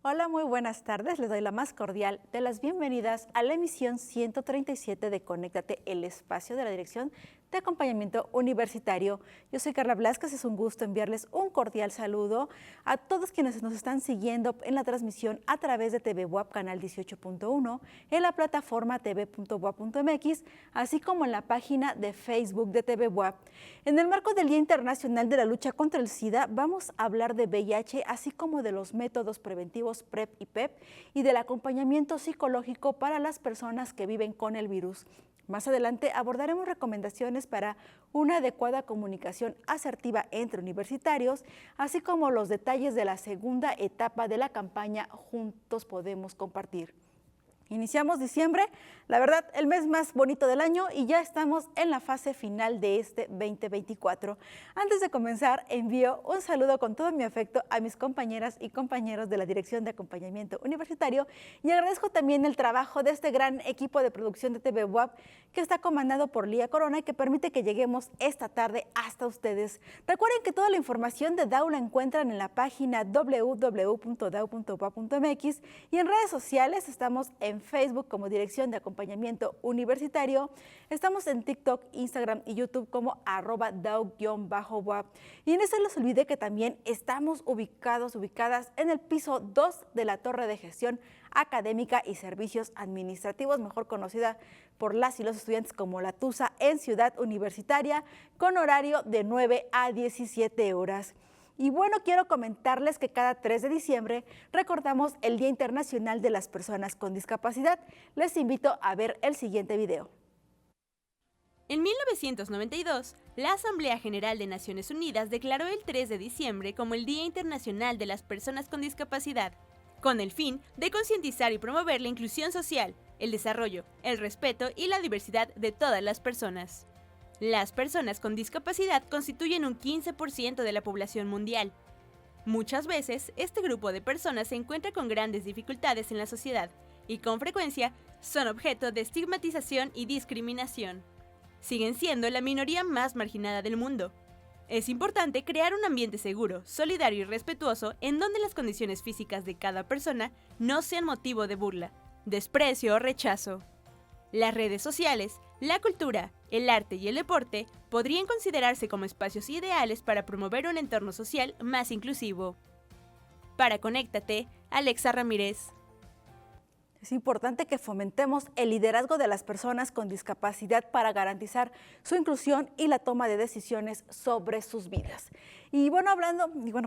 Hola, muy buenas tardes. Les doy la más cordial de las bienvenidas a la emisión 137 de Conéctate, el espacio de la Dirección de Acompañamiento Universitario. Yo soy Carla Blasquez, es un gusto enviarles un cordial saludo a todos quienes nos están siguiendo en la transmisión a través de TV WAP Canal 18.1, en la plataforma tv.wap.mx, así como en la página de Facebook de TV WAP. En el marco del Día Internacional de la Lucha contra el SIDA, vamos a hablar de VIH, así como de los métodos preventivos PrEP y PEP y del acompañamiento psicológico para las personas que viven con el virus. Más adelante abordaremos recomendaciones para una adecuada comunicación asertiva entre universitarios, así como los detalles de la segunda etapa de la campaña Juntos Podemos Compartir. Iniciamos diciembre, la verdad, el mes más bonito del año, y ya estamos en la fase final de este 2024. Antes de comenzar, envío un saludo con todo mi afecto a mis compañeras y compañeros de la Dirección de Acompañamiento Universitario y agradezco también el trabajo de este gran equipo de producción de TV WAP que está comandado por Lía Corona y que permite que lleguemos esta tarde hasta ustedes. Recuerden que toda la información de DAO la encuentran en la página www.dau.wap.mx y en redes sociales estamos en Facebook como Dirección de Acompañamiento Universitario, estamos en TikTok, Instagram y YouTube como @DAO_WAP. Y no se les olvide que también estamos ubicadas en el piso 2 de la Torre de Gestión Académica y Servicios Administrativos, mejor conocida por las y los estudiantes como la TUSA, en Ciudad Universitaria, con horario de 9 a 17 horas. Y bueno, quiero comentarles que cada 3 de diciembre recordamos el Día Internacional de las Personas con Discapacidad. Les invito a ver el siguiente video. En 1992, la Asamblea General de Naciones Unidas declaró el 3 de diciembre como el Día Internacional de las Personas con Discapacidad, con el fin de concientizar y promover la inclusión social, el desarrollo, el respeto y la diversidad de todas las personas. Las personas con discapacidad constituyen un 15% de la población mundial. Muchas veces, este grupo de personas se encuentra con grandes dificultades en la sociedad y con frecuencia son objeto de estigmatización y discriminación. Siguen siendo la minoría más marginada del mundo. Es importante crear un ambiente seguro, solidario y respetuoso en donde las condiciones físicas de cada persona no sean motivo de burla, desprecio o rechazo. Las redes sociales, la cultura, el arte y el deporte podrían considerarse como espacios ideales para promover un entorno social más inclusivo. Para Conéctate, Alexa Ramírez. Es importante que fomentemos el liderazgo de las personas con discapacidad para garantizar su inclusión y la toma de decisiones sobre sus vidas. Y bueno,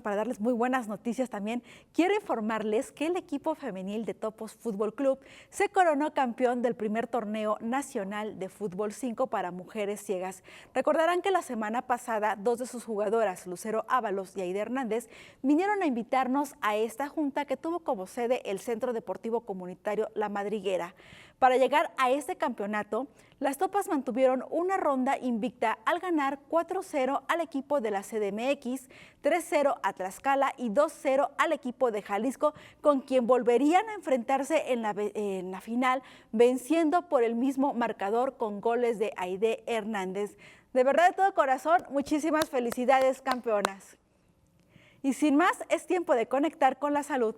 para darles muy buenas noticias también, quiero informarles que el equipo femenil de Topos Fútbol Club se coronó campeón del primer torneo nacional de fútbol 5 para mujeres ciegas. Recordarán que la semana pasada, 2 de sus jugadoras, Lucero Ábalos y Aide Hernández, vinieron a invitarnos a esta junta que tuvo como sede el Centro Deportivo Comunitario La Madriguera. Para llegar a este campeonato, las Topas mantuvieron una ronda invicta al ganar 4-0 al equipo de la CDMX, 3-0 a Tlaxcala y 2-0 al equipo de Jalisco, con quien volverían a enfrentarse en la final, venciendo por el mismo marcador con goles de Aide Hernández. De verdad, de todo corazón, muchísimas felicidades, campeonas. Y sin más, es tiempo de conectar con la salud.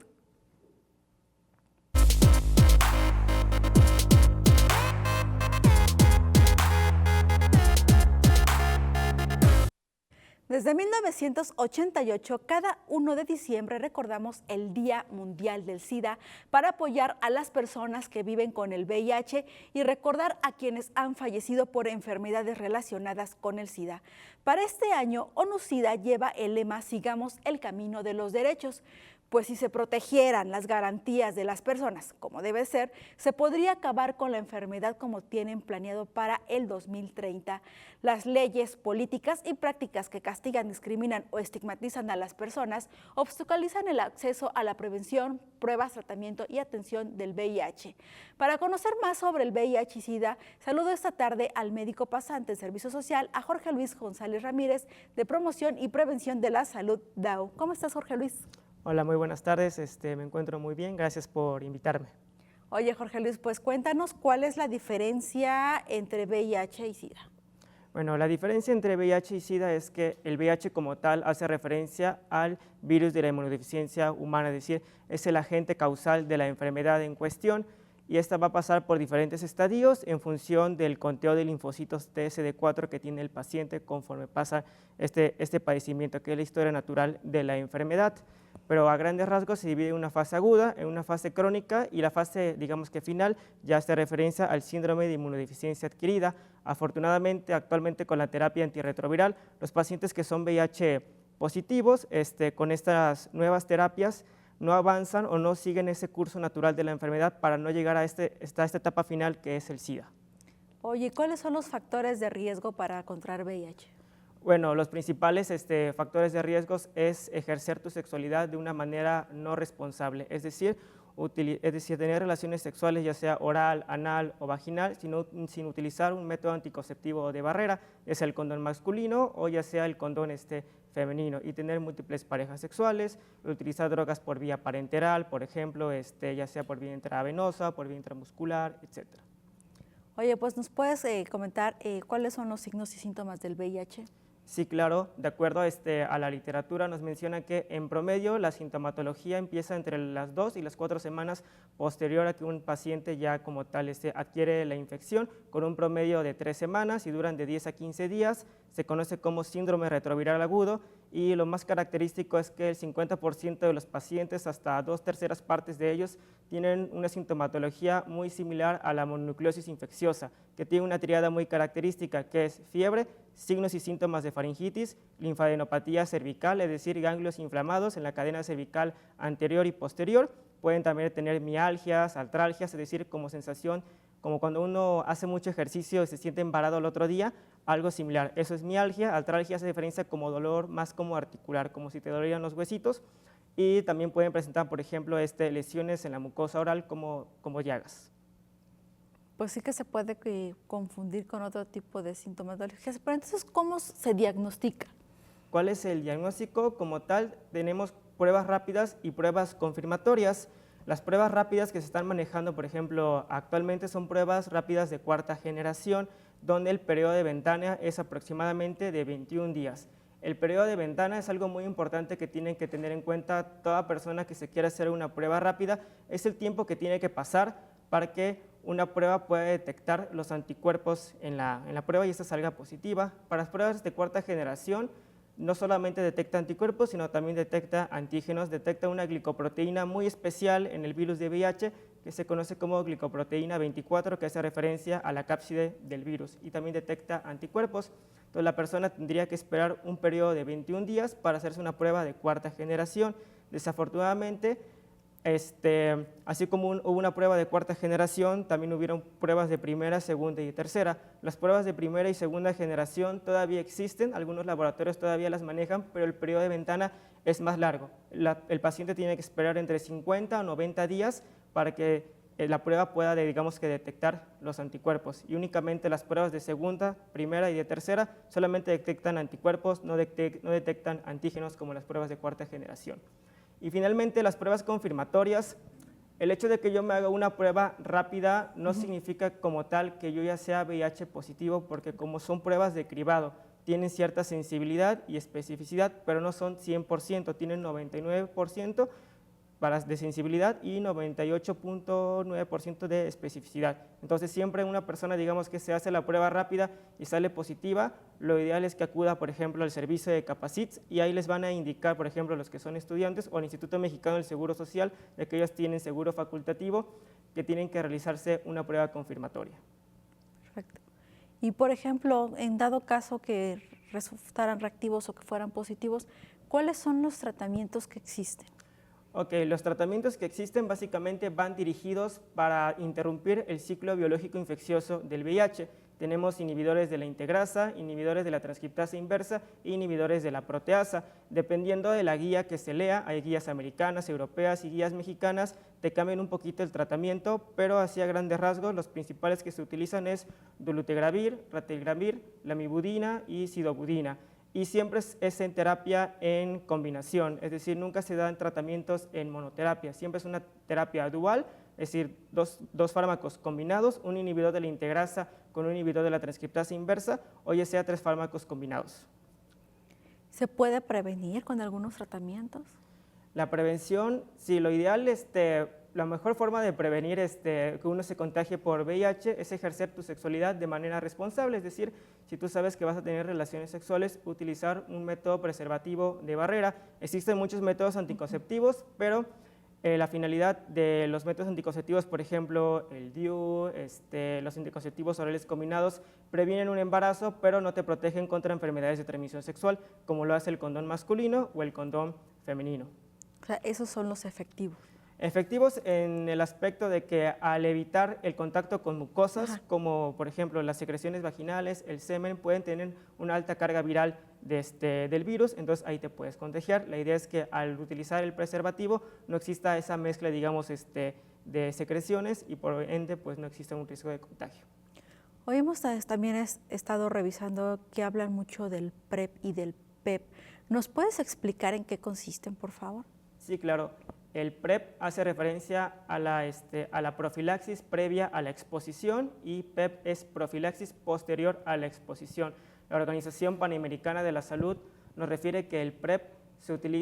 Desde 1988, cada 1 de diciembre recordamos el Día Mundial del SIDA para apoyar a las personas que viven con el VIH y recordar a quienes han fallecido por enfermedades relacionadas con el SIDA. Para este año, ONU-SIDA lleva el lema Sigamos el camino de los derechos. Pues si se protegieran las garantías de las personas, como debe ser, se podría acabar con la enfermedad como tienen planeado para el 2030. Las leyes, políticas y prácticas que castigan, discriminan o estigmatizan a las personas obstaculizan el acceso a la prevención, pruebas, tratamiento y atención del VIH. Para conocer más sobre el VIH y SIDA, saludo esta tarde al médico pasante en Servicio Social, a Jorge Luis González Ramírez, de Promoción y Prevención de la Salud, DAO. ¿Cómo estás, Jorge Luis? Hola, muy buenas tardes, me encuentro muy bien, gracias por invitarme. Oye, Jorge Luis, pues cuéntanos cuál es la diferencia entre VIH y SIDA. Bueno, la diferencia entre VIH y SIDA es que el VIH como tal hace referencia al virus de la inmunodeficiencia humana, es decir, es el agente causal de la enfermedad en cuestión, y esta va a pasar por diferentes estadios en función del conteo de linfocitos TSD4 que tiene el paciente conforme pasa este padecimiento, que es la historia natural de la enfermedad. Pero a grandes rasgos se divide en una fase aguda, en una fase crónica, y la fase, digamos que final, ya hace referencia al síndrome de inmunodeficiencia adquirida. Afortunadamente, actualmente con la terapia antirretroviral, los pacientes que son VIH positivos, con estas nuevas terapias, no avanzan o no siguen ese curso natural de la enfermedad para no llegar a esta etapa final que es el SIDA. Oye, ¿cuáles son los factores de riesgo para contraer VIH? Bueno, los principales factores de riesgos es ejercer tu sexualidad de una manera no responsable, es decir, tener relaciones sexuales ya sea oral, anal o vaginal sin utilizar un método anticonceptivo de barrera, ya sea el condón masculino o ya sea el condón femenino, y tener múltiples parejas sexuales, utilizar drogas por vía parenteral, por ejemplo, ya sea por vía intravenosa, por vía intramuscular, etc. Oye, pues ¿nos puedes comentar cuáles son los signos y síntomas del VIH? Sí, claro, de acuerdo a la literatura nos menciona que en promedio la sintomatología empieza entre las 2 y las 4 semanas posterior a que un paciente ya como tal adquiere la infección, con un promedio de 3 semanas y duran de 10 a 15 días, se conoce como síndrome retroviral agudo, y lo más característico es que el 50% de los pacientes, hasta 2/3 partes de ellos, tienen una sintomatología muy similar a la mononucleosis infecciosa, que tiene una tríada muy característica, que es fiebre, signos y síntomas de faringitis, linfadenopatía cervical, es decir, ganglios inflamados en la cadena cervical anterior y posterior. Pueden también tener mialgias, artralgias, es decir, como sensación, como cuando uno hace mucho ejercicio y se siente embarado al otro día, algo similar. Eso es mialgia. Artralgia hace diferencia como dolor más como articular, como si te dolieran los huesitos, y también pueden presentar, por ejemplo, lesiones en la mucosa oral como llagas. Pues sí que se puede confundir con otro tipo de sintomatologías, pero entonces, ¿cómo se diagnostica? ¿Cuál es el diagnóstico? Como tal, tenemos pruebas rápidas y pruebas confirmatorias. Las pruebas rápidas que se están manejando, por ejemplo, actualmente son pruebas rápidas de 4ª generación, donde el periodo de ventana es aproximadamente de 21 días. El periodo de ventana es algo muy importante que tienen que tener en cuenta toda persona que se quiera hacer una prueba rápida, es el tiempo que tiene que pasar para que una prueba pueda detectar los anticuerpos en la prueba y esta salga positiva. Para las pruebas de 4ª generación, no solamente detecta anticuerpos, sino también detecta antígenos, detecta una glicoproteína muy especial en el virus de VIH, que se conoce como glicoproteína 24, que hace referencia a la cápside del virus, y también detecta anticuerpos. Entonces la persona tendría que esperar un periodo de 21 días para hacerse una prueba de 4ª generación. Desafortunadamente, así como hubo una prueba de 4ª generación, también hubieron pruebas de 1ª, 2ª y 3ª. Las pruebas de 1ª y 2ª generación todavía existen, algunos laboratorios todavía las manejan, pero el periodo de ventana es más largo. El paciente tiene que esperar entre 50 o 90 días para que la prueba pueda, digamos, que detectar los anticuerpos, y únicamente las pruebas de 2ª, 1ª y de 3ª solamente detectan anticuerpos, no detectan antígenos como las pruebas de 4ª generación. Y finalmente, las pruebas confirmatorias. El hecho de que yo me haga una prueba rápida no significa como tal que yo ya sea VIH positivo, porque como son pruebas de cribado, tienen cierta sensibilidad y especificidad, pero no son 100%, tienen 99% de sensibilidad y 98.9% de especificidad. Entonces, siempre una persona, digamos, que se hace la prueba rápida y sale positiva, lo ideal es que acuda, por ejemplo, al servicio de Capacits, y ahí les van a indicar, por ejemplo, los que son estudiantes, o al Instituto Mexicano del Seguro Social, de que ellos tienen seguro facultativo, que tienen que realizarse una prueba confirmatoria. Perfecto. Y, por ejemplo, en dado caso que resultaran reactivos o que fueran positivos, ¿cuáles son los tratamientos que existen? Ok, los tratamientos que existen básicamente van dirigidos para interrumpir el ciclo biológico infeccioso del VIH. Tenemos inhibidores de la integrasa, inhibidores de la transcriptasa inversa e inhibidores de la proteasa. Dependiendo de la guía que se lea, hay guías americanas, europeas y guías mexicanas, te cambian un poquito el tratamiento, pero así a grandes rasgos los principales que se utilizan es dolutegravir, ratiregravir, lamivudina y sidobudina. Y siempre es en terapia en combinación, es decir, nunca se dan tratamientos en monoterapia, siempre es una terapia dual, es decir, dos fármacos combinados, un inhibidor de la integrasa con un inhibidor de la transcriptasa inversa o ya sea 3 fármacos combinados. ¿Se puede prevenir con algunos tratamientos? La prevención, sí, lo ideal, la mejor forma de prevenir que uno se contagie por VIH es ejercer tu sexualidad de manera responsable, es decir, si tú sabes que vas a tener relaciones sexuales, utilizar un método preservativo de barrera. Existen muchos métodos anticonceptivos, pero la finalidad de los métodos anticonceptivos, por ejemplo, el DIU, los anticonceptivos orales combinados, previenen un embarazo, pero no te protegen contra enfermedades de transmisión sexual, como lo hace el condón masculino o el condón femenino. O sea, esos son los efectivos. Efectivos en el aspecto de que al evitar el contacto con mucosas, como por ejemplo las secreciones vaginales, el semen, pueden tener una alta carga viral del virus, entonces ahí te puedes contagiar. La idea es que al utilizar el preservativo no exista esa mezcla, digamos, de secreciones y por ende pues no existe un riesgo de contagio. Hoy hemos también estado revisando que hablan mucho del PrEP y del PEP. ¿Nos puedes explicar en qué consisten, por favor? Sí, claro. El PrEP hace referencia a la profilaxis previa a la exposición y PEP es profilaxis posterior a la exposición. La Organización Panamericana de la Salud nos refiere que el PrEP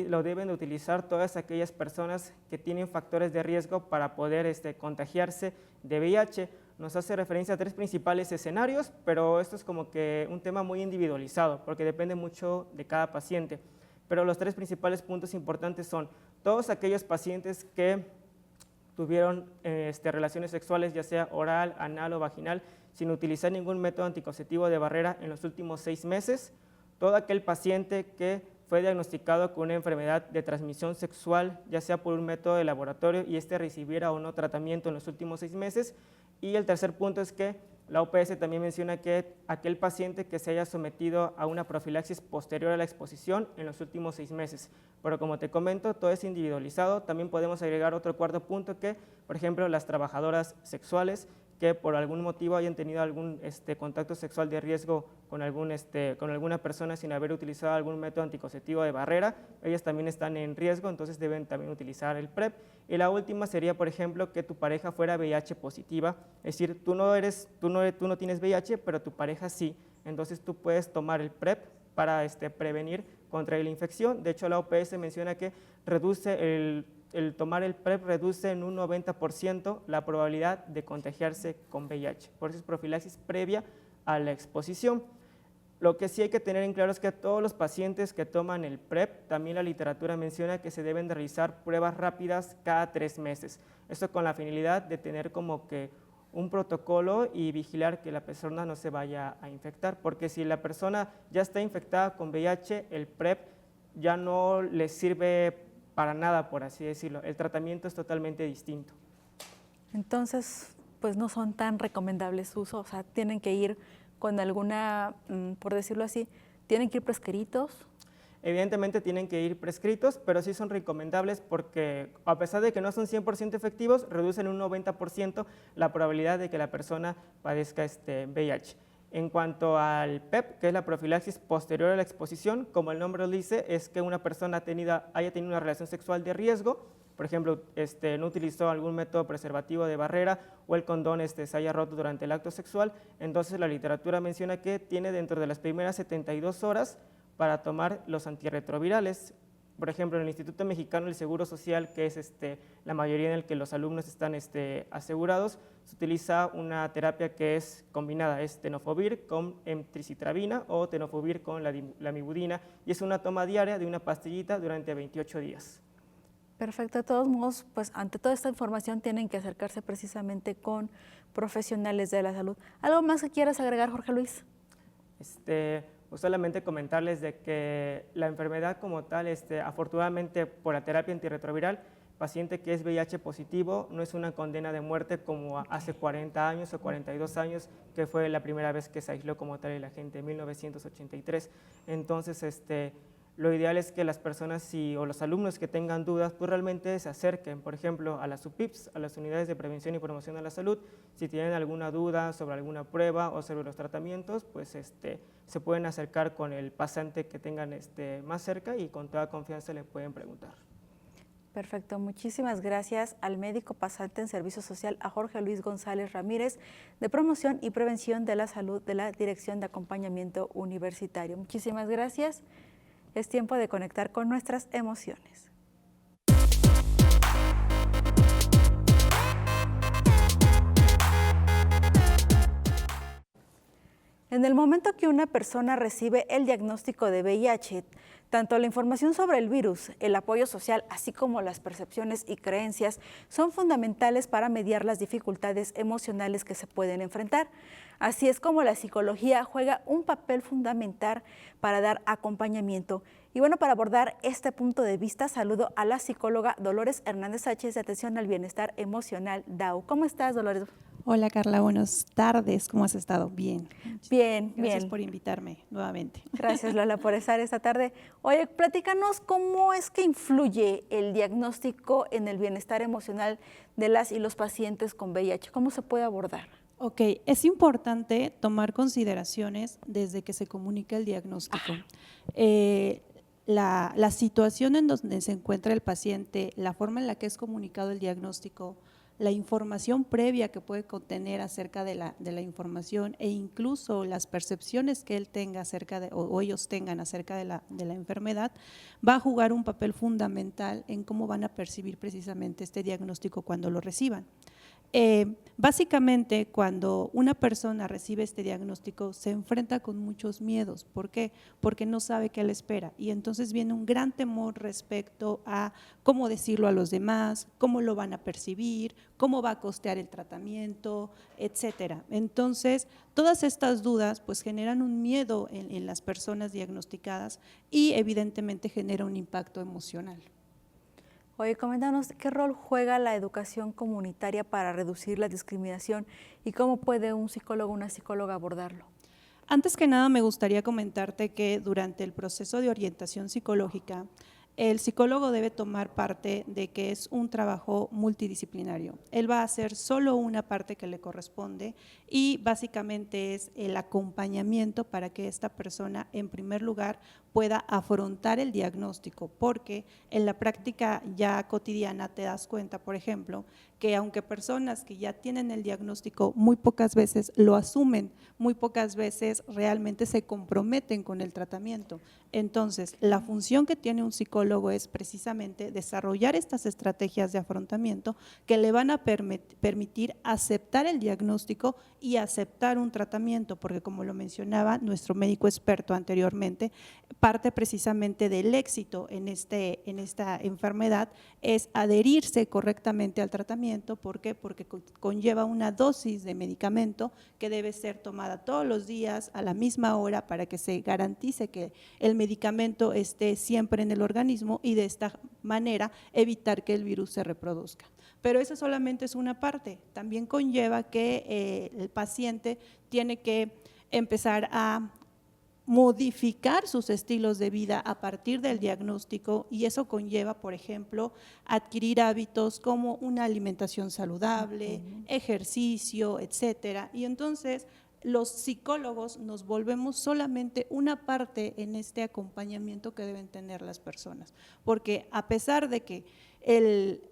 lo deben de utilizar todas aquellas personas que tienen factores de riesgo para poder contagiarse de VIH. Nos hace referencia a 3 principales escenarios, pero esto es como que un tema muy individualizado porque depende mucho de cada paciente. Pero los 3 principales puntos importantes son todos aquellos pacientes que tuvieron relaciones sexuales, ya sea oral, anal o vaginal, sin utilizar ningún método anticonceptivo de barrera en los últimos 6 meses, todo aquel paciente que fue diagnosticado con una enfermedad de transmisión sexual, ya sea por un método de laboratorio y recibiera o no tratamiento en los últimos 6 meses, y el tercer punto es que la OPS también menciona que aquel paciente que se haya sometido a una profilaxis posterior a la exposición en los últimos 6 meses. Pero como te comento, todo es individualizado. También podemos agregar otro cuarto punto que, por ejemplo, las trabajadoras sexuales que por algún motivo hayan tenido algún contacto sexual de riesgo con alguna persona sin haber utilizado algún método anticonceptivo de barrera, ellas también están en riesgo, entonces deben también utilizar el PrEP. Y la última sería, por ejemplo, que tu pareja fuera VIH positiva, es decir, tú no tienes VIH, pero tu pareja sí, entonces tú puedes tomar el PrEP para prevenir contra la infección. De hecho, la OPS menciona que el tomar el PrEP reduce en un 90% la probabilidad de contagiarse con VIH. Por eso es profilaxis previa a la exposición. Lo que sí hay que tener en claro es que todos los pacientes que toman el PrEP, también la literatura menciona que se deben de realizar pruebas rápidas cada 3 meses. Esto con la finalidad de tener como que un protocolo y vigilar que la persona no se vaya a infectar, porque si la persona ya está infectada con VIH, el PrEP ya no le sirve para nada, por así decirlo. El tratamiento es totalmente distinto. Entonces, pues no son tan recomendables su uso, o sea, tienen que ir con alguna, por decirlo así, tienen que ir prescritos. Evidentemente tienen que ir prescritos, pero sí son recomendables porque a pesar de que no son 100% efectivos, reducen un 90% la probabilidad de que la persona padezca VIH. En cuanto al PEP, que es la profilaxis posterior a la exposición, como el nombre lo dice, es que una persona haya tenido una relación sexual de riesgo, por ejemplo, no utilizó algún método preservativo de barrera o el condón se haya roto durante el acto sexual, entonces la literatura menciona que tiene dentro de las primeras 72 horas para tomar los antirretrovirales. Por ejemplo, en el Instituto Mexicano del Seguro Social, que es la mayoría en el que los alumnos están asegurados, se utiliza una terapia que es combinada, es tenofovir con emtricitabina o tenofovir con lamivudina, y es una toma diaria de una pastillita durante 28 días. Perfecto, de todos modos, pues ante toda esta información tienen que acercarse precisamente con profesionales de la salud. ¿Algo más que quieras agregar, Jorge Luis? Pues solamente comentarles de que la enfermedad como tal, afortunadamente por la terapia antirretroviral, paciente que es VIH positivo no es una condena de muerte como hace 40 años o 42 años, que fue la primera vez que se aisló como tal el agente en 1983. Entonces, lo ideal es que las personas o los alumnos que tengan dudas, pues realmente se acerquen, por ejemplo, a las UPIPs, a las Unidades de Prevención y Promoción de la Salud. Si tienen alguna duda sobre alguna prueba o sobre los tratamientos, pues se pueden acercar con el pasante que tengan más cerca y con toda confianza le pueden preguntar. Perfecto, muchísimas gracias al médico pasante en Servicio Social, a Jorge Luis González Ramírez, de Promoción y Prevención de la Salud de la Dirección de Acompañamiento Universitario. Muchísimas gracias. Es tiempo de conectar con nuestras emociones. En el momento que una persona recibe el diagnóstico de VIH, tanto la información sobre el virus, el apoyo social, así como las percepciones y creencias son fundamentales para mediar las dificultades emocionales que se pueden enfrentar. Así es como la psicología juega un papel fundamental para dar acompañamiento. Y bueno, para abordar este punto de vista, saludo a la psicóloga Dolores Hernández Sánchez de Atención al Bienestar Emocional DAO. ¿Cómo estás, Dolores? Hola Carla, buenas tardes, ¿cómo has estado? Bien. Bien, Gracias por invitarme nuevamente. Gracias, Lola, por estar esta tarde. Oye, platícanos cómo es que influye el diagnóstico en el bienestar emocional de las y los pacientes con VIH. ¿Cómo se puede abordar? Ok, es importante tomar consideraciones desde que se comunica el diagnóstico. La situación en donde se encuentra el paciente, la forma en la que es comunicado el diagnóstico, la información previa que puede contener acerca de la información e incluso las percepciones que él tenga acerca de, o ellos tengan acerca de la enfermedad, va a jugar un papel fundamental en cómo van a percibir precisamente este diagnóstico cuando lo reciban. Básicamente, cuando una persona recibe este diagnóstico, se enfrenta con muchos miedos. ¿Por qué? Porque no sabe qué le espera y entonces viene un gran temor respecto a cómo decirlo a los demás, cómo lo van a percibir, cómo va a costear el tratamiento, etcétera. Entonces, todas estas dudas pues generan un miedo en las personas diagnosticadas y evidentemente genera un impacto emocional. Oye, coméntanos, ¿qué rol juega la educación comunitaria para reducir la discriminación y cómo puede un psicólogo o una psicóloga abordarlo? Antes que nada, me gustaría comentarte que durante el proceso de orientación psicológica, el psicólogo debe tomar parte de que es un trabajo multidisciplinario. Él va a hacer solo una parte que le corresponde y básicamente es el acompañamiento para que esta persona, en primer lugar, pueda afrontar el diagnóstico, porque en la práctica ya cotidiana te das cuenta, por ejemplo, que aunque personas que ya tienen el diagnóstico muy pocas veces lo asumen, muy pocas veces realmente se comprometen con el tratamiento. Entonces, la función que tiene un psicólogo es precisamente desarrollar estas estrategias de afrontamiento que le van a permitir aceptar el diagnóstico y aceptar un tratamiento, porque como lo mencionaba nuestro médico experto anteriormente, parte precisamente del éxito en esta enfermedad es adherirse correctamente al tratamiento. ¿Por qué? Porque conlleva una dosis de medicamento que debe ser tomada todos los días a la misma hora para que se garantice que el medicamento esté siempre en el organismo y de esta manera evitar que el virus se reproduzca. Pero eso solamente es una parte, también conlleva que el paciente tiene que empezar a modificar sus estilos de vida a partir del diagnóstico y eso conlleva, por ejemplo, adquirir hábitos como una alimentación saludable, ejercicio, etcétera. Y entonces los psicólogos nos volvemos solamente una parte en este acompañamiento que deben tener las personas, porque a pesar de que el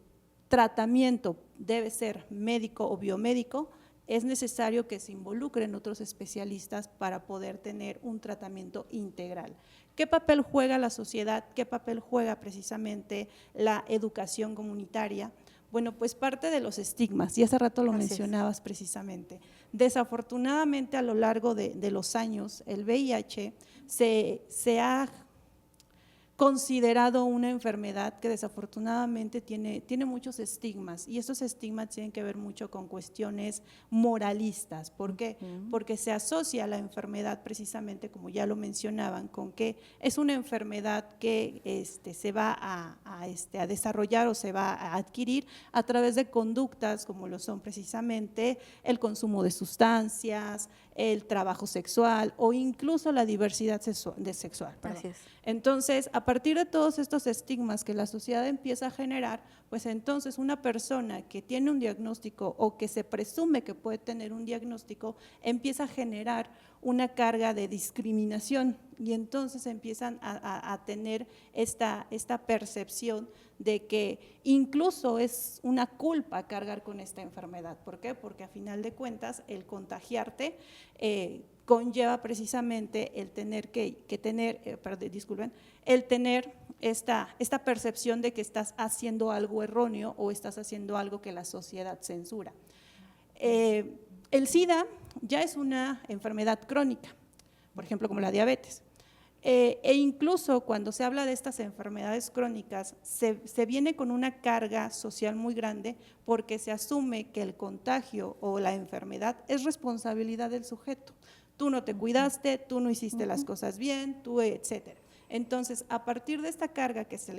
tratamiento debe ser médico o biomédico, es necesario que se involucren otros especialistas para poder tener un tratamiento integral. ¿Qué papel juega la sociedad? ¿Qué papel juega precisamente la educación comunitaria? Bueno, pues parte de los estigmas, y hace rato lo mencionabas precisamente. Desafortunadamente, a lo largo de los años, el VIH se ha considerado una enfermedad que desafortunadamente tiene muchos estigmas y esos estigmas tienen que ver mucho con cuestiones moralistas. ¿Por qué? Porque se asocia la enfermedad precisamente, como ya lo mencionaban, con que es una enfermedad que se va a desarrollar o se va a adquirir a través de conductas como lo son precisamente el consumo de sustancias, el trabajo sexual o incluso la diversidad sexual. Así es. Entonces, a a partir de todos estos estigmas que la sociedad empieza a generar, pues entonces una persona que tiene un diagnóstico o que se presume que puede tener un diagnóstico empieza a generar una carga de discriminación y entonces empiezan a tener esta percepción de que incluso es una culpa cargar con esta enfermedad. ¿Por qué? Porque a final de cuentas el contagiarte conlleva precisamente el tener el tener esta percepción de que estás haciendo algo erróneo o estás haciendo algo que la sociedad censura. El SIDA ya es una enfermedad crónica, por ejemplo, como la diabetes. E incluso cuando se habla de estas enfermedades crónicas, se viene con una carga social muy grande porque se asume que el contagio o la enfermedad es responsabilidad del sujeto. Tú no te cuidaste, tú no hiciste las cosas bien, tú, etcétera. Entonces, a partir de esta carga que se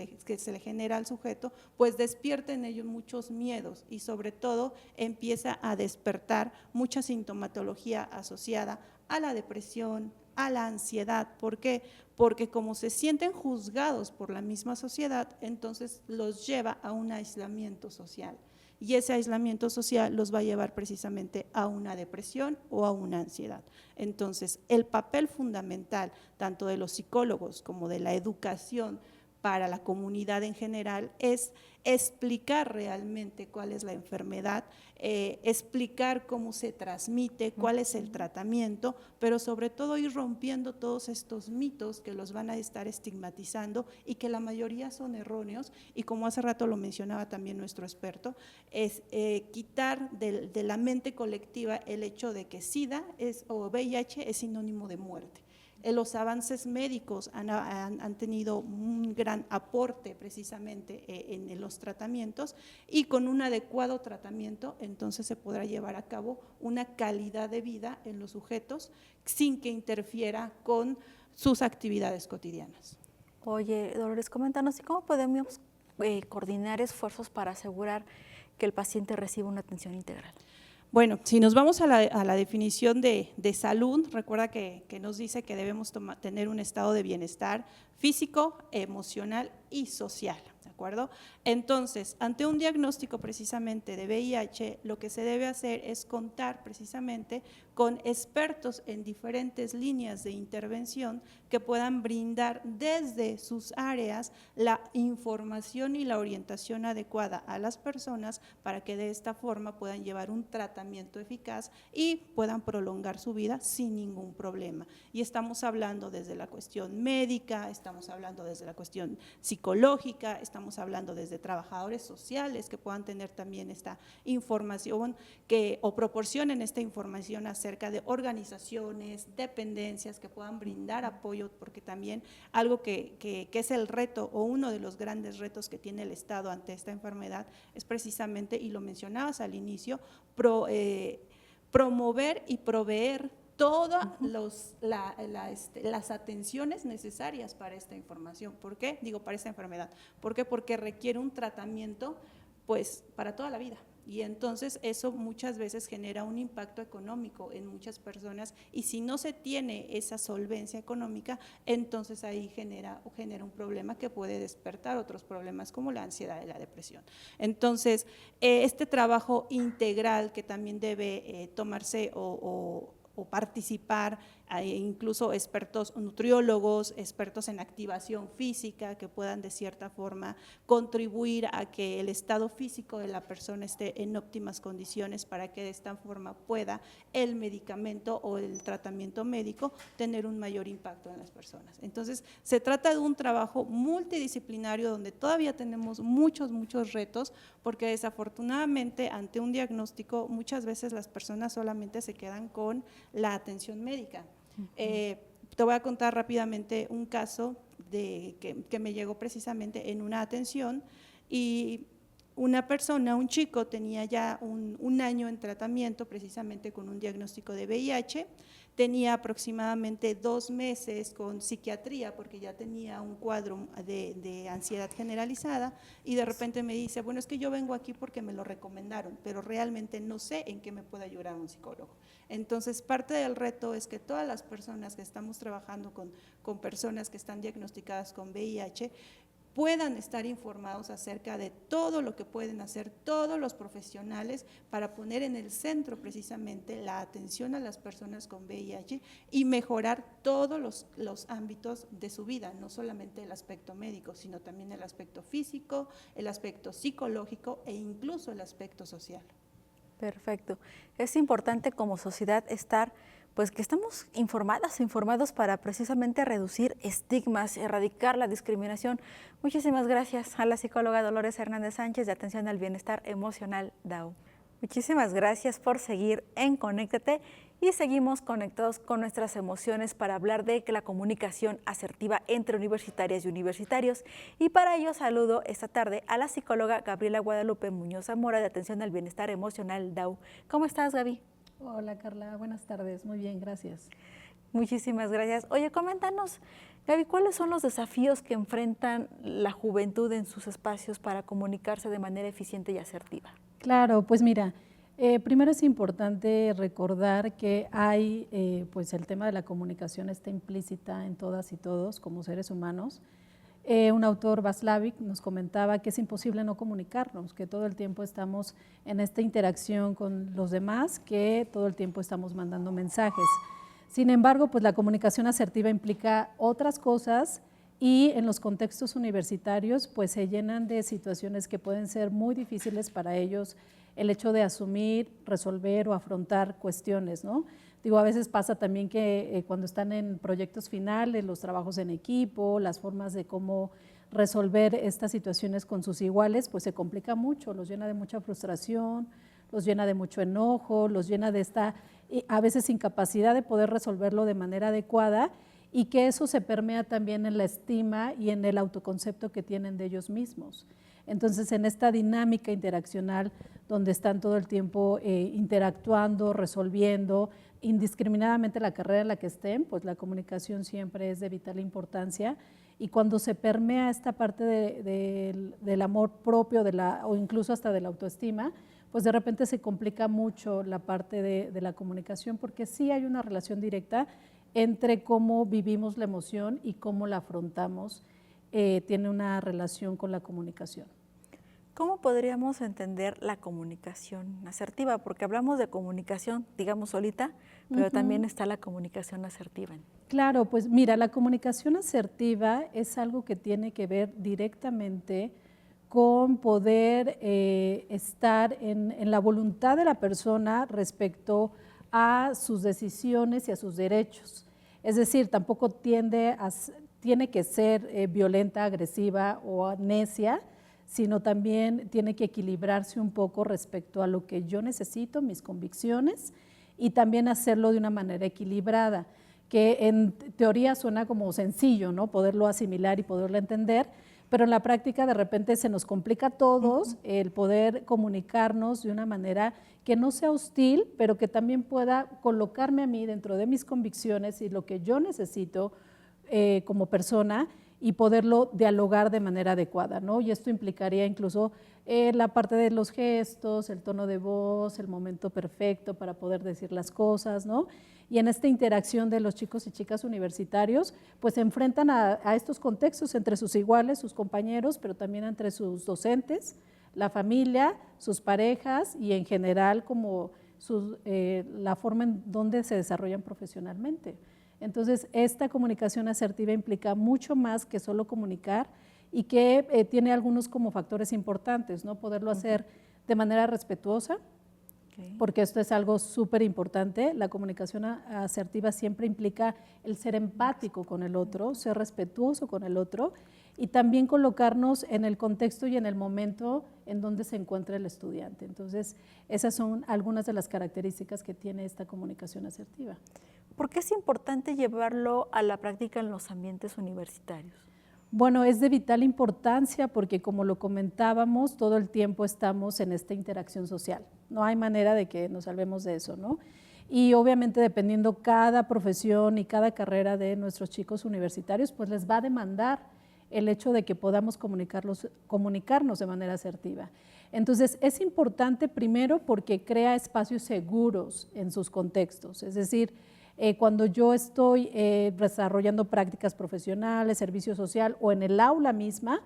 le genera al sujeto, pues despierta en ellos muchos miedos y sobre todo empieza a despertar mucha sintomatología asociada a la depresión, a la ansiedad. ¿Por qué? Porque como se sienten juzgados por la misma sociedad, entonces los lleva a un aislamiento social. Y ese aislamiento social los va a llevar precisamente a una depresión o a una ansiedad. Entonces, el papel fundamental tanto de los psicólogos como de la educación para la comunidad en general es explicar realmente cuál es la enfermedad, explicar cómo se transmite, cuál es el tratamiento, pero sobre todo ir rompiendo todos estos mitos que los van a estar estigmatizando y que la mayoría son erróneos y como hace rato lo mencionaba también nuestro experto, es quitar de la mente colectiva el hecho de que SIDA o VIH es sinónimo de muerte. Los avances médicos han tenido un gran aporte precisamente en los tratamientos y con un adecuado tratamiento entonces se podrá llevar a cabo una calidad de vida en los sujetos sin que interfiera con sus actividades cotidianas. Oye, Dolores, coméntanos, ¿y cómo podemos coordinar esfuerzos para asegurar que el paciente reciba una atención integral? Bueno, si nos vamos a la definición de salud, recuerda que nos dice que debemos tener un estado de bienestar físico, emocional y social, ¿de acuerdo? Entonces, ante un diagnóstico precisamente de VIH, lo que se debe hacer es contar precisamente con expertos en diferentes líneas de intervención que puedan brindar desde sus áreas la información y la orientación adecuada a las personas para que de esta forma puedan llevar un tratamiento eficaz y puedan prolongar su vida sin ningún problema. Y estamos hablando desde la cuestión médica, estamos hablando desde la cuestión psicológica, estamos hablando desde trabajadores sociales que puedan tener también esta información o proporcionen esta información acerca de organizaciones, dependencias que puedan brindar apoyo, porque también algo que es el reto o uno de los grandes retos que tiene el Estado ante esta enfermedad es precisamente, y lo mencionabas al inicio, promover y proveer todas las atenciones necesarias para esta información. ¿Por qué? Digo, para esta enfermedad. ¿Por qué? Porque requiere un tratamiento pues para toda la vida. Y entonces eso muchas veces genera un impacto económico en muchas personas y si no se tiene esa solvencia económica, entonces ahí genera un problema que puede despertar otros problemas como la ansiedad y la depresión. Entonces, este trabajo integral que también debe tomarse o participar, incluso expertos nutriólogos, expertos en activación física que puedan de cierta forma contribuir a que el estado físico de la persona esté en óptimas condiciones para que de esta forma pueda el medicamento o el tratamiento médico tener un mayor impacto en las personas. Entonces, se trata de un trabajo multidisciplinario donde todavía tenemos muchos retos porque desafortunadamente ante un diagnóstico muchas veces las personas solamente se quedan con la atención médica. Te voy a contar rápidamente un caso que me llegó precisamente en una atención y una persona, un chico, tenía ya un año en tratamiento precisamente con un diagnóstico de VIH, tenía aproximadamente 2 meses con psiquiatría porque ya tenía un cuadro de ansiedad generalizada y de repente me dice, bueno, es que yo vengo aquí porque me lo recomendaron, pero realmente no sé en qué me puede ayudar un psicólogo. Entonces, parte del reto es que todas las personas que estamos trabajando con personas que están diagnosticadas con VIH, puedan estar informados acerca de todo lo que pueden hacer todos los profesionales para poner en el centro precisamente la atención a las personas con VIH y mejorar todos los ámbitos de su vida, no solamente el aspecto médico, sino también el aspecto físico, el aspecto psicológico e incluso el aspecto social. Perfecto. Es importante como sociedad estar, pues que estamos informados para precisamente reducir estigmas, erradicar la discriminación. Muchísimas gracias a la psicóloga Dolores Hernández Sánchez de Atención al Bienestar Emocional DAO. Muchísimas gracias por seguir en Conéctate y seguimos conectados con nuestras emociones para hablar de la comunicación asertiva entre universitarias y universitarios. Y para ello saludo esta tarde a la psicóloga Gabriela Guadalupe Muñoz Zamora de Atención al Bienestar Emocional DAO. ¿Cómo estás, Gaby? Hola Carla, buenas tardes, muy bien, gracias. Muchísimas gracias. Oye, coméntanos, Gaby, ¿cuáles son los desafíos que enfrentan la juventud en sus espacios para comunicarse de manera eficiente y asertiva? Claro, pues mira, primero es importante recordar que hay, pues el tema de la comunicación está implícita en todas y todos como seres humanos. Un autor, Václavic, nos comentaba que es imposible no comunicarnos, que todo el tiempo estamos en esta interacción con los demás, que todo el tiempo estamos mandando mensajes. Sin embargo, pues la comunicación asertiva implica otras cosas y en los contextos universitarios pues se llenan de situaciones que pueden ser muy difíciles para ellos, el hecho de asumir, resolver o afrontar cuestiones, ¿no? Digo, a veces pasa también que cuando están en proyectos finales, los trabajos en equipo, las formas de cómo resolver estas situaciones con sus iguales, pues se complica mucho, los llena de mucha frustración, los llena de mucho enojo, los llena de esta a veces incapacidad de poder resolverlo de manera adecuada y que eso se permea también en la estima y en el autoconcepto que tienen de ellos mismos. Entonces, en esta dinámica interaccional donde están todo el tiempo interactuando, resolviendo, indiscriminadamente la carrera en la que estén, pues la comunicación siempre es de vital importancia y cuando se permea esta parte del amor propio o incluso hasta de la autoestima, pues de repente se complica mucho la parte de la comunicación porque sí hay una relación directa entre cómo vivimos la emoción y cómo la afrontamos, tiene una relación con la comunicación. ¿Cómo podríamos entender la comunicación asertiva? Porque hablamos de comunicación, digamos, solita, pero también está la comunicación asertiva. Claro, pues mira, la comunicación asertiva es algo que tiene que ver directamente con poder estar en la voluntad de la persona respecto a sus decisiones y a sus derechos. Es decir, tampoco tiene que ser violenta, agresiva o necia, sino también tiene que equilibrarse un poco respecto a lo que yo necesito, mis convicciones, y también hacerlo de una manera equilibrada, que en teoría suena como sencillo, ¿no? Poderlo asimilar y poderlo entender, pero en la práctica de repente se nos complica a todos el poder comunicarnos de una manera que no sea hostil, pero que también pueda colocarme a mí dentro de mis convicciones y lo que yo necesito como persona y poderlo dialogar de manera adecuada, ¿no? Y esto implicaría incluso la parte de los gestos, el tono de voz, el momento perfecto para poder decir las cosas, ¿no? Y en esta interacción de los chicos y chicas universitarios, pues se enfrentan a estos contextos entre sus iguales, sus compañeros, pero también entre sus docentes, la familia, sus parejas y en general como la forma en donde se desarrollan profesionalmente. Entonces, esta comunicación asertiva implica mucho más que solo comunicar y que tiene algunos como factores importantes, ¿no? Poderlo hacer de manera respetuosa, porque esto es algo súper importante. La comunicación asertiva siempre implica el ser empático con el otro, ser respetuoso con el otro y también colocarnos en el contexto y en el momento en donde se encuentra el estudiante. Entonces, esas son algunas de las características que tiene esta comunicación asertiva. ¿Por qué es importante llevarlo a la práctica en los ambientes universitarios? Bueno, es de vital importancia porque, como lo comentábamos, todo el tiempo estamos en esta interacción social. No hay manera de que nos salvemos de eso, ¿no? Y obviamente, dependiendo cada profesión y cada carrera de nuestros chicos universitarios, pues les va a demandar el hecho de que podamos comunicarnos de manera asertiva. Entonces, es importante primero porque crea espacios seguros en sus contextos, es decir, cuando yo estoy desarrollando prácticas profesionales, servicio social o en el aula misma,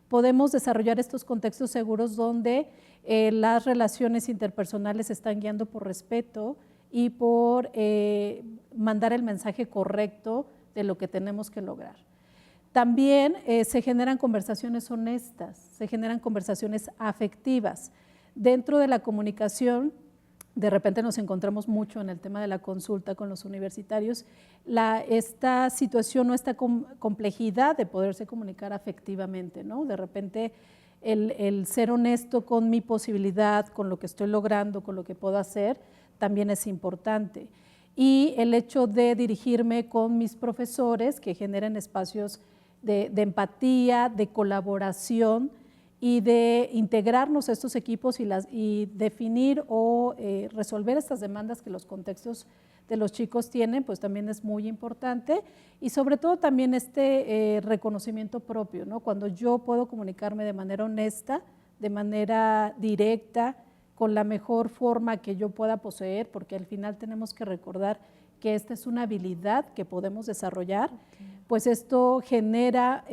podemos desarrollar estos contextos seguros donde las relaciones interpersonales se están guiando por respeto y por mandar el mensaje correcto de lo que tenemos que lograr. También se generan conversaciones honestas, se generan conversaciones afectivas. Dentro de la comunicación, de repente nos encontramos mucho en el tema de la consulta con los universitarios, esta situación o esta complejidad de poderse comunicar afectivamente, ¿no? De repente el ser honesto con mi posibilidad, con lo que estoy logrando, con lo que puedo hacer, también es importante. Y el hecho de dirigirme con mis profesores que generen espacios de empatía, de colaboración y de integrarnos a estos equipos y definir o resolver estas demandas que los contextos de los chicos tienen, pues también es muy importante. Y sobre todo también este reconocimiento propio, ¿no? Cuando yo puedo comunicarme de manera honesta, de manera directa, con la mejor forma que yo pueda poseer, porque al final tenemos que recordar que esta es una habilidad que podemos desarrollar, pues esto genera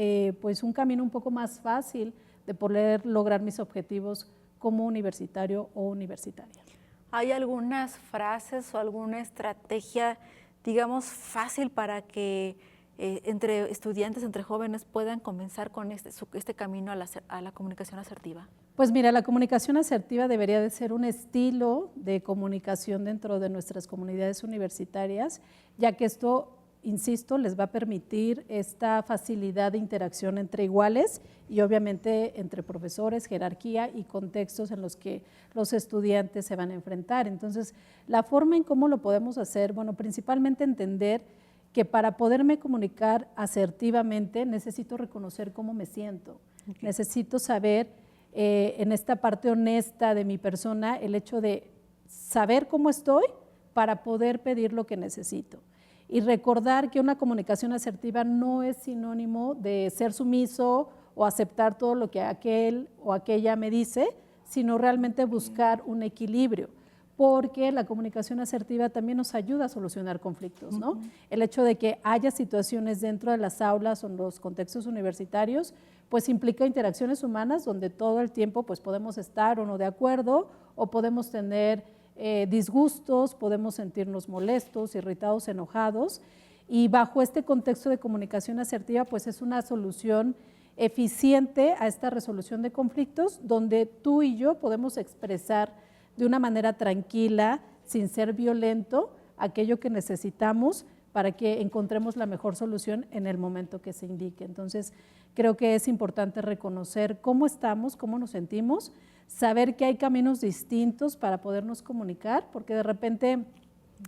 pues un camino un poco más fácil de poder lograr mis objetivos como universitario o universitaria. ¿Hay algunas frases o alguna estrategia, digamos, fácil para que entre estudiantes, entre jóvenes, puedan comenzar con este camino a la comunicación asertiva? Pues mira, la comunicación asertiva debería de ser un estilo de comunicación dentro de nuestras comunidades universitarias, ya que esto, insisto, les va a permitir esta facilidad de interacción entre iguales y obviamente entre profesores, jerarquía y contextos en los que los estudiantes se van a enfrentar. Entonces, la forma en cómo lo podemos hacer, bueno, principalmente entender que para poderme comunicar asertivamente necesito reconocer cómo me siento, necesito saber en esta parte honesta de mi persona, el hecho de saber cómo estoy para poder pedir lo que necesito. Y recordar que una comunicación asertiva no es sinónimo de ser sumiso o aceptar todo lo que aquel o aquella me dice, sino realmente buscar un equilibrio, porque la comunicación asertiva también nos ayuda a solucionar conflictos, ¿no? El hecho de que haya situaciones dentro de las aulas o en los contextos universitarios, pues implica interacciones humanas donde todo el tiempo pues podemos estar o no de acuerdo o podemos tener disgustos, podemos sentirnos molestos, irritados, enojados, y bajo este contexto de comunicación asertiva pues es una solución eficiente a esta resolución de conflictos donde tú y yo podemos expresar de una manera tranquila, sin ser violento, aquello que necesitamos para que encontremos la mejor solución en el momento que se indique. Entonces, creo que es importante reconocer cómo estamos, cómo nos sentimos, saber que hay caminos distintos para podernos comunicar, porque de repente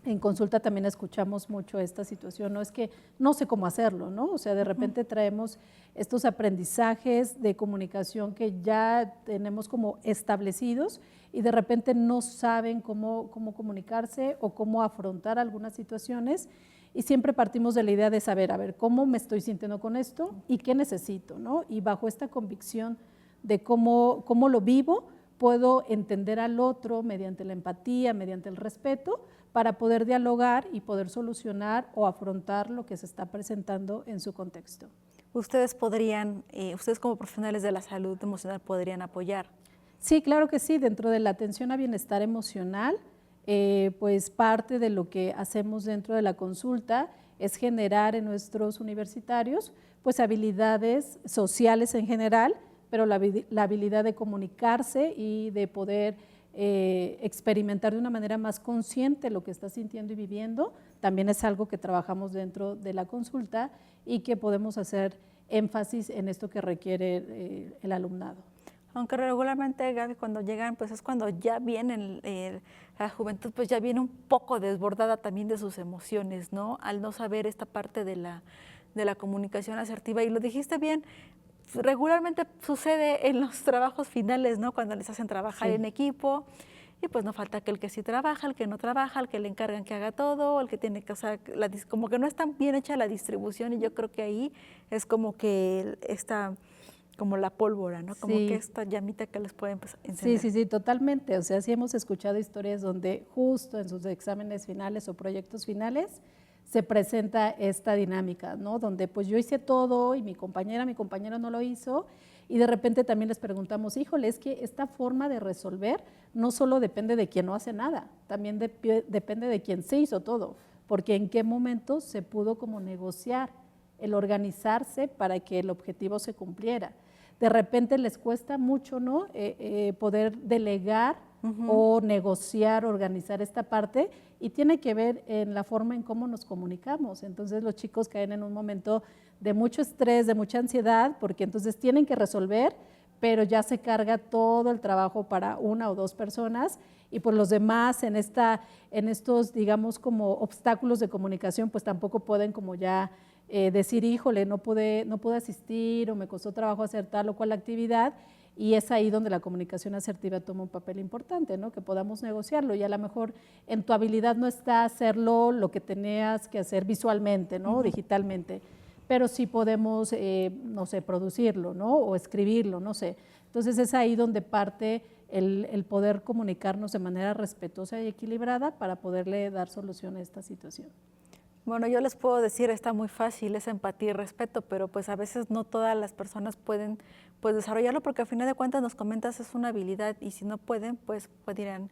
en consulta también escuchamos mucho esta situación, no es que no sé cómo hacerlo, ¿no? O sea, de repente traemos estos aprendizajes de comunicación que ya tenemos como establecidos y de repente no saben cómo comunicarse o cómo afrontar algunas situaciones. Y siempre partimos de la idea de saber, a ver, ¿cómo me estoy sintiendo con esto y qué necesito, ¿no? Y bajo esta convicción de cómo lo vivo, puedo entender al otro mediante la empatía, mediante el respeto, para poder dialogar y poder solucionar o afrontar lo que se está presentando en su contexto. Ustedes como profesionales de la salud emocional podrían apoyar. Sí, claro que sí, dentro de la atención a bienestar emocional, pues parte de lo que hacemos dentro de la consulta es generar en nuestros universitarios pues habilidades sociales en general, pero la habilidad de comunicarse y de poder experimentar de una manera más consciente lo que está sintiendo y viviendo, también es algo que trabajamos dentro de la consulta y que podemos hacer énfasis en esto que requiere el alumnado. Aunque regularmente, Gaby, cuando llegan, pues es cuando ya vienen, la juventud pues ya viene un poco desbordada también de sus emociones, ¿no? Al no saber esta parte de la comunicación asertiva. Y lo dijiste bien, regularmente sucede en los trabajos finales, ¿no? Cuando les hacen trabajar en equipo. Y pues no falta que el que sí trabaja, el que no trabaja, el que le encargan que haga todo, el que tiene que hacer, como que no está bien hecha la distribución, y yo creo que ahí es como que está como la pólvora, ¿no? Como que esta llamita que les puede empezar a encender. Sí, totalmente. O sea, sí hemos escuchado historias donde justo en sus exámenes finales o proyectos finales se presenta esta dinámica, ¿no? Donde pues yo hice todo y mi compañero no lo hizo, y de repente también les preguntamos, híjole, es que esta forma de resolver no solo depende de quien no hace nada, también depende de quien se hizo todo, porque en qué momento se pudo como negociar el organizarse para que el objetivo se cumpliera. De repente les cuesta mucho, ¿no? Poder delegar o negociar, organizar esta parte, y tiene que ver en la forma en cómo nos comunicamos. Entonces los chicos caen en un momento de mucho estrés, de mucha ansiedad, porque entonces tienen que resolver, pero ya se carga todo el trabajo para una o dos personas, y por los demás en estos, digamos, como obstáculos de comunicación, pues tampoco pueden como ya decir, híjole, no pude asistir, o me costó trabajo hacer tal o cual actividad, y es ahí donde la comunicación asertiva toma un papel importante, ¿no? Que podamos negociarlo, y a lo mejor en tu habilidad no está hacerlo lo que tenías que hacer visualmente, ¿no? Digitalmente, pero sí podemos, no sé, producirlo, ¿no? O escribirlo, no sé. Entonces es ahí donde parte el poder comunicarnos de manera respetuosa y equilibrada para poderle dar solución a esta situación. Bueno, yo les puedo decir, está muy fácil, es empatía y respeto, pero pues a veces no todas las personas pueden pues desarrollarlo, porque al final de cuentas nos comentas es una habilidad, y si no pueden, pues podrían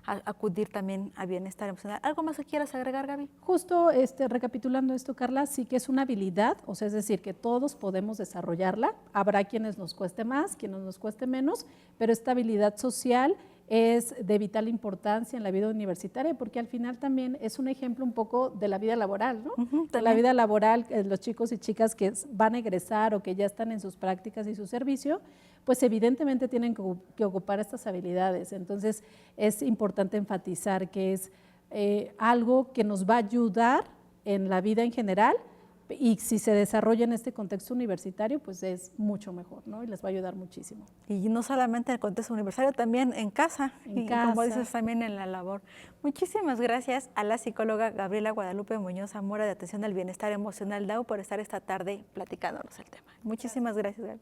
acudir también a bienestar emocional. ¿Algo más que quieras agregar, Gaby? Justo recapitulando esto, Carla, sí que es una habilidad, o sea, es decir, que todos podemos desarrollarla. Habrá quienes nos cueste más, quienes nos cueste menos, pero esta habilidad social es de vital importancia en la vida universitaria, porque al final también es un ejemplo un poco de la vida laboral, ¿no? De la vida laboral, los chicos y chicas que van a egresar o que ya están en sus prácticas y su servicio, pues evidentemente tienen que ocupar estas habilidades. Entonces es importante enfatizar que es algo que nos va a ayudar en la vida en general, y si se desarrolla en este contexto universitario, pues es mucho mejor, ¿no? Y les va a ayudar muchísimo. Y no solamente en el contexto universitario, también en casa, como dices, también en la labor. Muchísimas gracias a la psicóloga Gabriela Guadalupe Muñoz Zamora, de Atención al Bienestar Emocional DAO, por estar esta tarde platicándonos el tema. Muchísimas gracias, Gaby.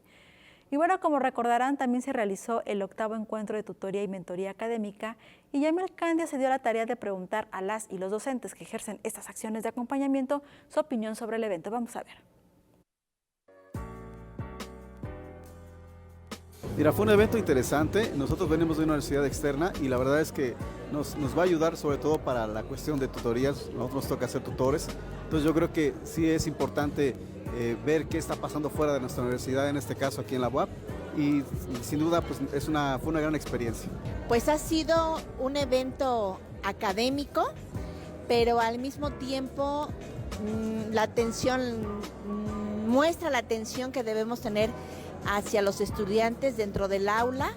Y bueno, como recordarán, también se realizó el 8º encuentro de tutoría y mentoría académica, y Yamil Candia se dio la tarea de preguntar a las y los docentes que ejercen estas acciones de acompañamiento su opinión sobre el evento. Vamos a ver. Mira, fue un evento interesante. Nosotros venimos de una universidad externa y la verdad es que nos va a ayudar sobre todo para la cuestión de tutorías. Nosotros nos toca ser tutores. Entonces yo creo que sí es importante ver qué está pasando fuera de nuestra universidad, en este caso aquí en la UAP, y sin duda pues fue una gran experiencia. Pues ha sido un evento académico, pero al mismo tiempo la atención muestra la atención que debemos tener hacia los estudiantes dentro del aula,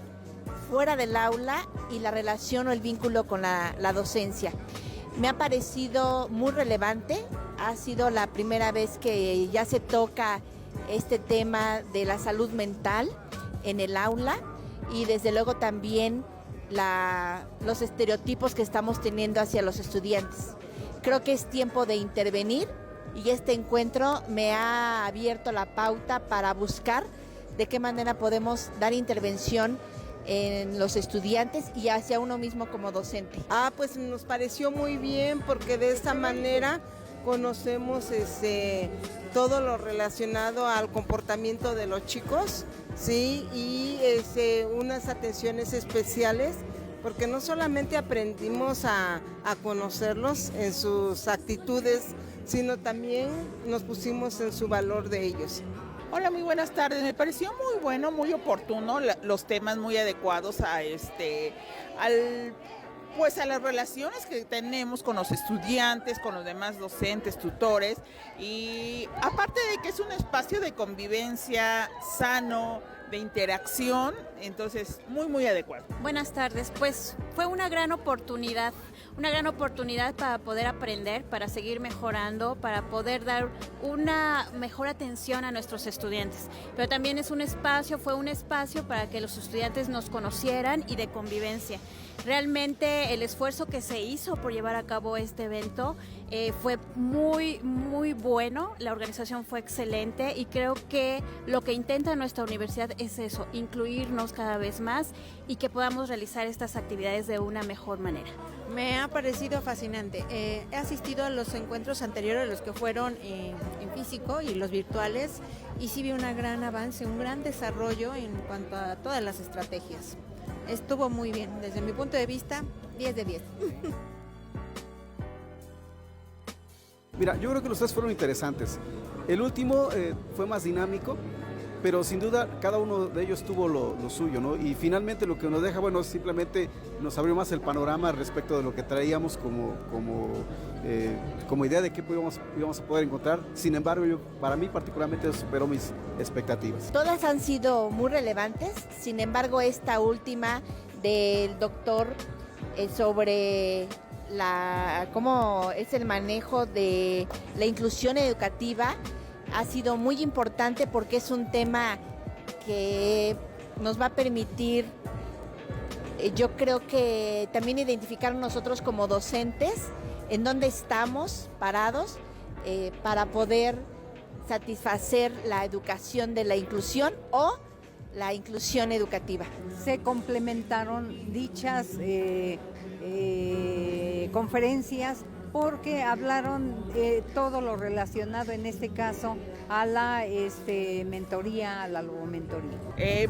fuera del aula, y la relación o el vínculo con la docencia. Me ha parecido muy relevante. Ha sido la primera vez que ya se toca este tema de la salud mental en el aula, y desde luego también los estereotipos que estamos teniendo hacia los estudiantes. Creo que es tiempo de intervenir, y este encuentro me ha abierto la pauta para buscar de qué manera podemos dar intervención en los estudiantes y hacia uno mismo como docente. Pues nos pareció muy bien, porque de esta manera conocemos todo lo relacionado al comportamiento de los chicos, ¿sí? Y unas atenciones especiales, porque no solamente aprendimos a conocerlos en sus actitudes, sino también nos pusimos en su valor de ellos. Hola, muy buenas tardes. Me pareció muy bueno, muy oportuno, los temas muy adecuados a las relaciones que tenemos con los estudiantes, con los demás docentes, tutores, y aparte de que es un espacio de convivencia sano, de interacción, entonces muy adecuado. Buenas tardes, pues fue una gran oportunidad para poder aprender, para seguir mejorando, para poder dar una mejor atención a nuestros estudiantes. Pero también fue un espacio para que los estudiantes nos conocieran y de convivencia. Realmente el esfuerzo que se hizo por llevar a cabo este evento fue muy bueno, la organización fue excelente y creo que lo que intenta nuestra universidad es eso, incluirnos cada vez más y que podamos realizar estas actividades de una mejor manera. Me ha parecido fascinante. He asistido a los encuentros anteriores, los que fueron en físico y los virtuales, y sí vi un gran avance, un gran desarrollo en cuanto a todas las estrategias. Estuvo muy bien, desde mi punto de vista, 10 de 10. Mira, yo creo que los tres fueron interesantes. El último fue más dinámico, pero sin duda cada uno de ellos tuvo lo suyo, ¿no? Y finalmente lo que nos deja, bueno, simplemente nos abrió más el panorama respecto de lo que traíamos como idea de qué íbamos a poder encontrar. Sin embargo, para mí particularmente superó mis expectativas. Todas han sido muy relevantes, sin embargo esta última del doctor sobre cómo es el manejo de la inclusión educativa ha sido muy importante porque es un tema que nos va a permitir, yo creo que también identificar nosotros como docentes en dónde estamos parados para poder satisfacer la educación de la inclusión o la inclusión educativa. Se complementaron dichas conferencias porque hablaron todo lo relacionado en este caso a la mentoría, a la logomentoría.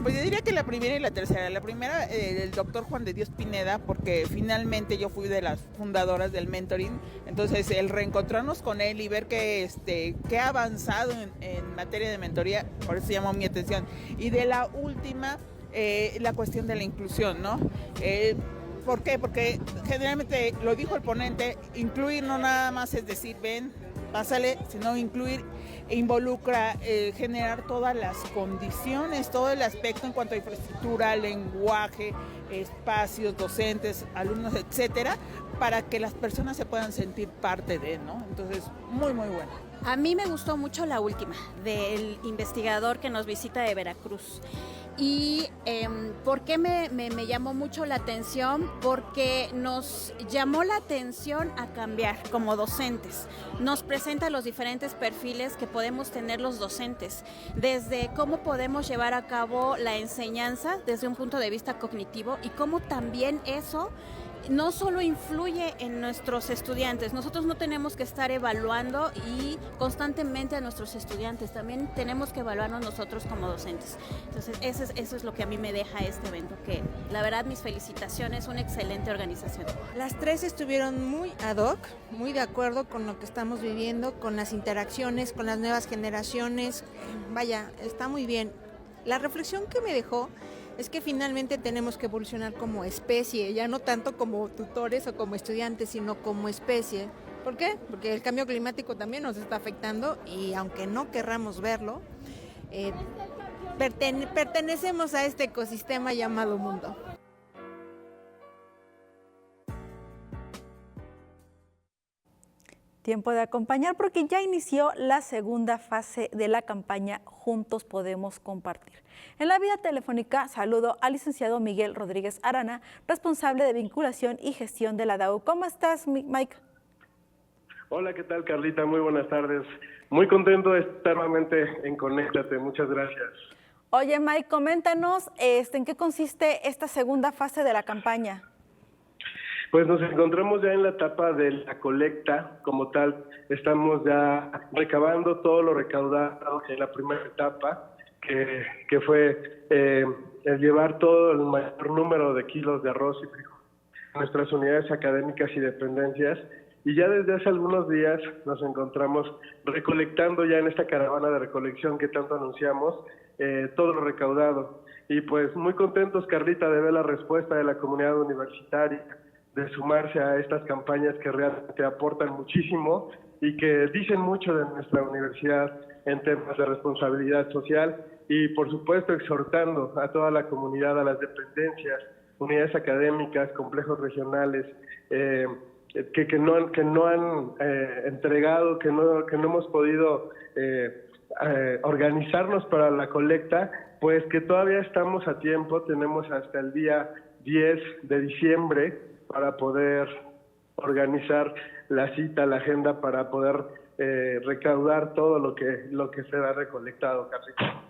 Pues yo diría que la primera y la tercera. La primera, el doctor Juan de Dios Pineda, porque finalmente yo fui de las fundadoras del mentoring, entonces el reencontrarnos con él y ver que ha avanzado en materia de mentoría, por eso llamó mi atención. Y de la última, la cuestión de la inclusión, ¿no? ¿Por qué? Porque generalmente, lo dijo el ponente, incluir no nada más es decir, ven, pásale, sino incluir e involucra generar todas las condiciones, todo el aspecto en cuanto a infraestructura, lenguaje, espacios, docentes, alumnos, etcétera, para que las personas se puedan sentir parte de, ¿no? Entonces, muy bueno. A mí me gustó mucho la última, del investigador que nos visita de Veracruz. Y ¿por qué me llamó mucho la atención? Porque nos llamó la atención a cambiar como docentes. Nos presenta los diferentes perfiles que podemos tener los docentes, desde cómo podemos llevar a cabo la enseñanza desde un punto de vista cognitivo y cómo también eso no solo influye en nuestros estudiantes, nosotros no tenemos que estar evaluando y constantemente a nuestros estudiantes, también tenemos que evaluarnos nosotros como docentes. Entonces eso es lo que a mí me deja este evento, que la verdad mis felicitaciones, una excelente organización. Las tres estuvieron muy ad hoc, muy de acuerdo con lo que estamos viviendo, con las interacciones, con las nuevas generaciones. Vaya, está muy bien. La reflexión que me dejó es que finalmente tenemos que evolucionar como especie, ya no tanto como tutores o como estudiantes, sino como especie. ¿Por qué? Porque el cambio climático también nos está afectando y aunque no querramos verlo, pertenecemos a este ecosistema llamado mundo. Tiempo de acompañar porque ya inició la segunda fase de la campaña Juntos Podemos Compartir. En la vía telefónica saludo al licenciado Miguel Rodríguez Arana, responsable de vinculación y gestión de la DAU. ¿Cómo estás, Mike? Hola, ¿qué tal, Carlita? Muy buenas tardes. Muy contento de estar nuevamente en Conéctate. Muchas gracias. Oye, Mike, coméntanos en qué consiste esta segunda fase de la campaña. Pues nos encontramos ya en la etapa de la colecta como tal. Estamos ya recabando todo lo recaudado en la primera etapa, que fue el llevar todo el mayor número de kilos de arroz y frijol a nuestras unidades académicas y dependencias. Y ya desde hace algunos días nos encontramos recolectando ya en esta caravana de recolección que tanto anunciamos, todo lo recaudado. Y pues muy contentos, Carlita, de ver la respuesta de la comunidad universitaria, de sumarse a estas campañas que realmente aportan muchísimo y que dicen mucho de nuestra universidad en temas de responsabilidad social y, por supuesto, exhortando a toda la comunidad, a las dependencias, unidades académicas, complejos regionales, que no han entregado, que no hemos podido organizarnos para la colecta, pues que todavía estamos a tiempo, tenemos hasta el día 10 de diciembre para poder organizar la cita, la agenda, para poder recaudar todo lo que será recolectado, Carlita.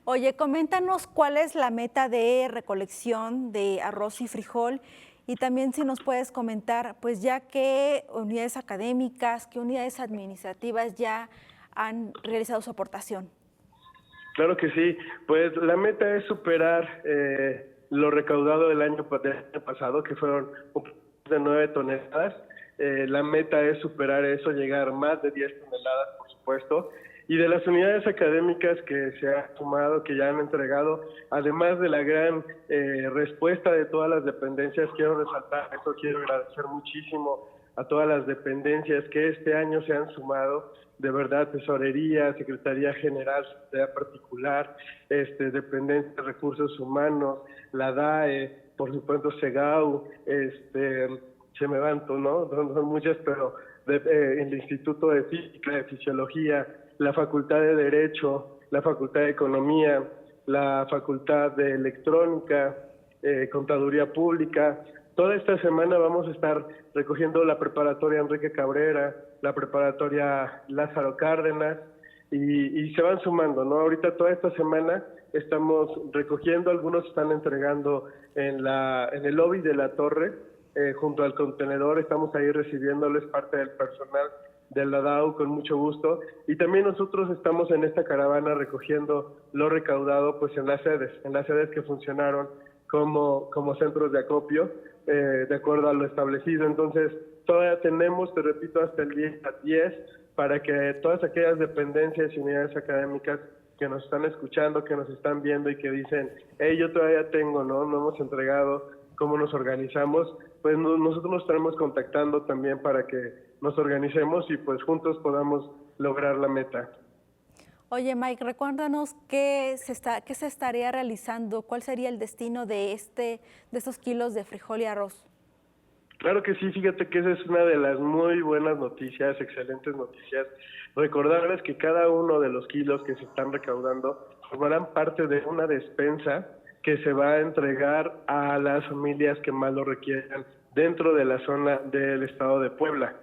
Oye, coméntanos cuál es la meta de recolección de arroz y frijol y también si nos puedes comentar, pues ya qué unidades académicas, qué unidades administrativas ya han realizado su aportación. Claro que sí, pues la meta es superar lo recaudado del año pasado, que fueron de 9 toneladas. La meta es superar eso, llegar a más de 10 toneladas, por supuesto. Y de las unidades académicas que se han sumado, que ya han entregado, además de la gran respuesta de todas las dependencias, quiero resaltar esto, quiero agradecer muchísimo a todas las dependencias que este año se han sumado, de verdad, Tesorería, Secretaría General, Secretaría Particular, Dependencia de Recursos Humanos, la DAE, por supuesto SEGAU, se me van, ¿no? Son muchas, pero el Instituto de Física, de Fisiología, la Facultad de Derecho, la Facultad de Economía, la Facultad de Electrónica, Contaduría Pública. Toda esta semana vamos a estar recogiendo la preparatoria Enrique Cabrera, la preparatoria Lázaro Cárdenas, y se van sumando, ¿no? Ahorita toda esta semana estamos recogiendo, algunos están entregando en el lobby de la torre, junto al contenedor, estamos ahí recibiéndoles parte del personal de la DAU con mucho gusto, y también nosotros estamos en esta caravana recogiendo lo recaudado pues en las sedes que funcionaron como centros de acopio, de acuerdo a lo establecido. Entonces todavía tenemos, te repito, hasta el día 10 para que todas aquellas dependencias y unidades académicas que nos están escuchando, que nos están viendo y que dicen, hey, yo todavía tengo, no hemos entregado, ¿cómo nos organizamos? Pues nosotros nos estaremos contactando también para que nos organicemos y pues juntos podamos lograr la meta. Oye, Mike, recuérdanos qué se estaría realizando, cuál sería el destino de estos kilos de frijol y arroz. Claro que sí, fíjate que esa es una de las muy buenas noticias, excelentes noticias. Recordarles que cada uno de los kilos que se están recaudando formarán parte de una despensa que se va a entregar a las familias que más lo requieran dentro de la zona del estado de Puebla.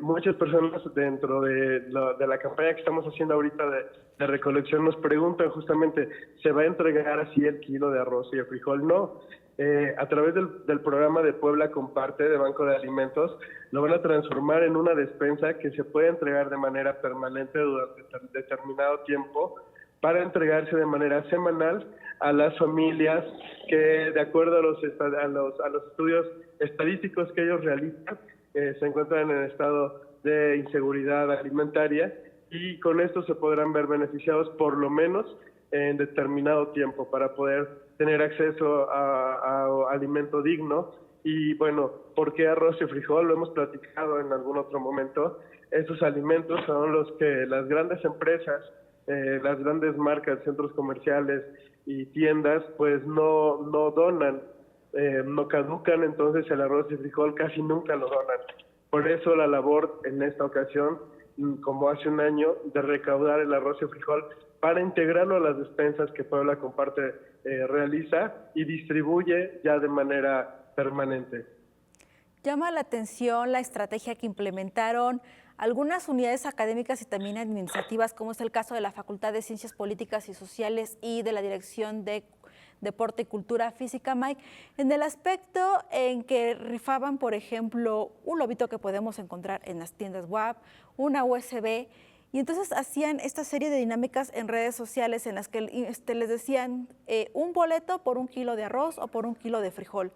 Muchas personas dentro de la campaña que estamos haciendo ahorita de recolección nos preguntan justamente, ¿se va a entregar así el kilo de arroz y de frijol? No, a través del programa de Puebla Comparte, de Banco de Alimentos, lo van a transformar en una despensa que se puede entregar de manera permanente durante determinado tiempo para entregarse de manera semanal a las familias que, de acuerdo a los estudios estadísticos que ellos realizan, se encuentran en estado de inseguridad alimentaria, y con esto se podrán ver beneficiados por lo menos en determinado tiempo para poder tener acceso a alimento digno. Y bueno, ¿por qué arroz y frijol? Lo hemos platicado en algún otro momento. Estos alimentos son los que las grandes empresas, las grandes marcas, centros comerciales y tiendas pues no donan, no caducan, entonces el arroz y frijol casi nunca lo donan. Por eso la labor en esta ocasión, como hace un año, de recaudar el arroz y frijol para integrarlo a las despensas que Puebla Comparte realiza y distribuye ya de manera permanente. Llama la atención la estrategia que implementaron algunas unidades académicas y también administrativas, como es el caso de la Facultad de Ciencias Políticas y Sociales y de la Dirección de Deporte y Cultura Física, Mike, en el aspecto en que rifaban, por ejemplo, un lobito que podemos encontrar en las tiendas web, una USB, y entonces hacían esta serie de dinámicas en redes sociales en las que les decían un boleto por un kilo de arroz o por un kilo de frijol.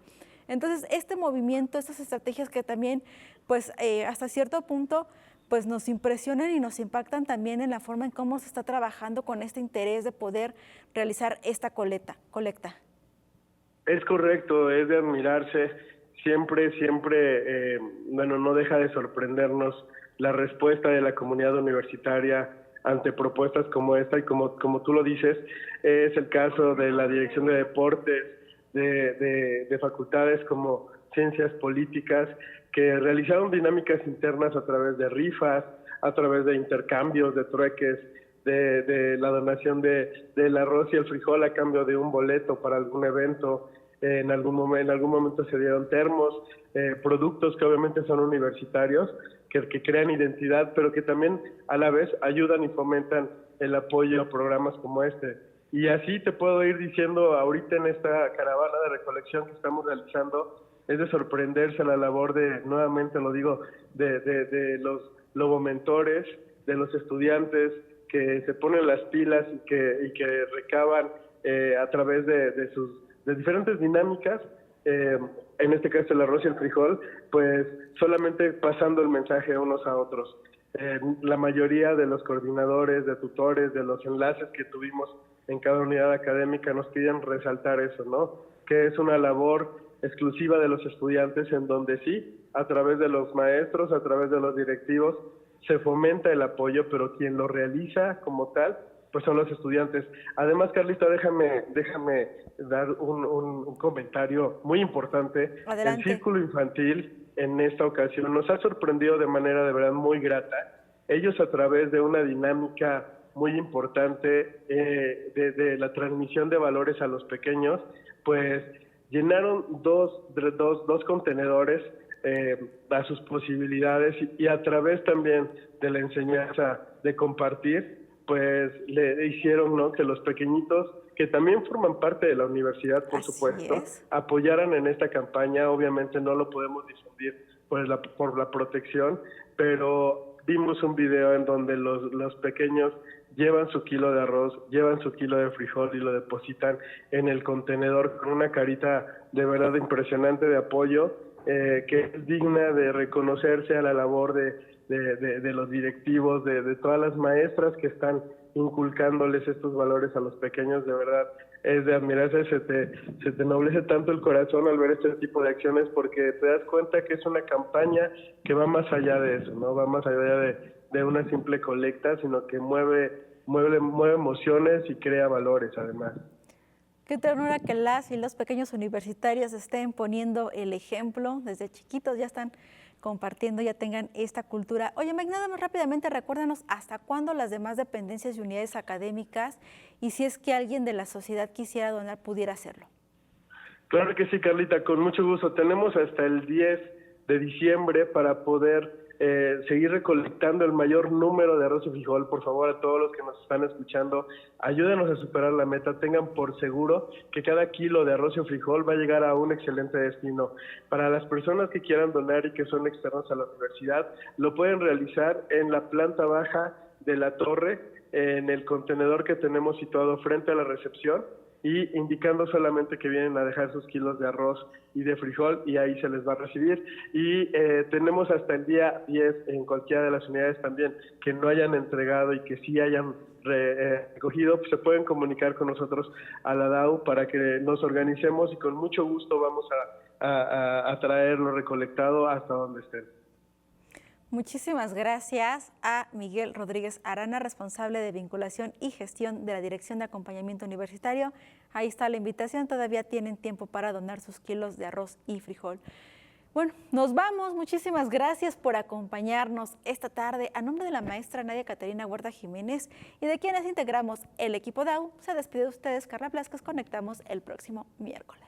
Entonces, este movimiento, estas estrategias que también, pues, hasta cierto punto, pues nos impresionan y nos impactan también en la forma en cómo se está trabajando con este interés de poder realizar esta colecta. Es correcto, es de admirarse. Siempre, no deja de sorprendernos la respuesta de la comunidad universitaria ante propuestas como esta, y como tú lo dices, es el caso de la Dirección de Deportes, de facultades como Ciencias Políticas, que realizaron dinámicas internas a través de rifas, a través de intercambios, de trueques, de la donación del arroz y el frijol a cambio de un boleto para algún evento. En algún momento se dieron termos, productos que obviamente son universitarios, que crean identidad, pero que también a la vez ayudan y fomentan el apoyo a programas como este. Y así te puedo ir diciendo ahorita en esta caravana de recolección que estamos realizando, es de sorprenderse la labor de, nuevamente lo digo, de los lobomentores, de los estudiantes que se ponen las pilas y que recaban a través de diferentes dinámicas, en este caso el arroz y el frijol, pues solamente pasando el mensaje unos a otros. La mayoría de los coordinadores, de tutores, de los enlaces que tuvimos en cada unidad académica nos piden resaltar eso, ¿no? Que es una labor exclusiva de los estudiantes, en donde sí, a través de los maestros, a través de los directivos, se fomenta el apoyo, pero quien lo realiza como tal, pues son los estudiantes. Además, Carlita, déjame dar un comentario muy importante. Adelante. El Círculo Infantil en esta ocasión nos ha sorprendido de manera de verdad muy grata. Ellos, a través de una dinámica muy importante de la transmisión de valores a los pequeños, pues llenaron dos contenedores a sus posibilidades, y a través también de la enseñanza de compartir, pues le hicieron, ¿no?, que los pequeñitos, que también forman parte de la universidad, por supuesto, apoyaran en esta campaña. Obviamente no lo podemos difundir por la protección, pero vimos un video en donde los pequeños llevan su kilo de arroz, llevan su kilo de frijol y lo depositan en el contenedor con una carita de verdad impresionante de apoyo, que es digna de reconocerse a la labor de los directivos, de todas las maestras que están inculcándoles estos valores a los pequeños. De verdad es de admirarse, se te ennoblece tanto el corazón al ver este tipo de acciones, porque te das cuenta que es una campaña que va más allá de eso, no va más allá de una simple colecta, sino que mueve emociones y crea valores además. Qué ternura que las y los pequeños universitarios estén poniendo el ejemplo, desde chiquitos ya están compartiendo, ya tengan esta cultura. Oye, Mike, nada más rápidamente recuérdanos hasta cuándo las demás dependencias y unidades académicas, y si es que alguien de la sociedad quisiera donar, pudiera hacerlo. Claro que sí, Carlita, con mucho gusto. Tenemos hasta el 10 de diciembre para poder seguir recolectando el mayor número de arroz y frijol. Por favor, a todos los que nos están escuchando, ayúdenos a superar la meta. Tengan por seguro que cada kilo de arroz y frijol va a llegar a un excelente destino. Para las personas que quieran donar y que son externos a la universidad, lo pueden realizar en la planta baja de la torre, en el contenedor que tenemos situado frente a la recepción, y indicando solamente que vienen a dejar sus kilos de arroz y de frijol, y ahí se les va a recibir. Y tenemos hasta el día 10 en cualquiera de las unidades también que no hayan entregado y que sí hayan recogido, pues se pueden comunicar con nosotros a la DAU para que nos organicemos, y con mucho gusto vamos a traer lo recolectado hasta donde estén. Muchísimas gracias a Miguel Rodríguez Arana, responsable de vinculación y gestión de la Dirección de Acompañamiento Universitario. Ahí está la invitación, todavía tienen tiempo para donar sus kilos de arroz y frijol. Bueno, nos vamos. Muchísimas gracias por acompañarnos esta tarde. A nombre de la maestra Nadia Caterina Huerta Jiménez y de quienes integramos el equipo DAU, se despide de ustedes Carla Blasquez. Conectamos el próximo miércoles.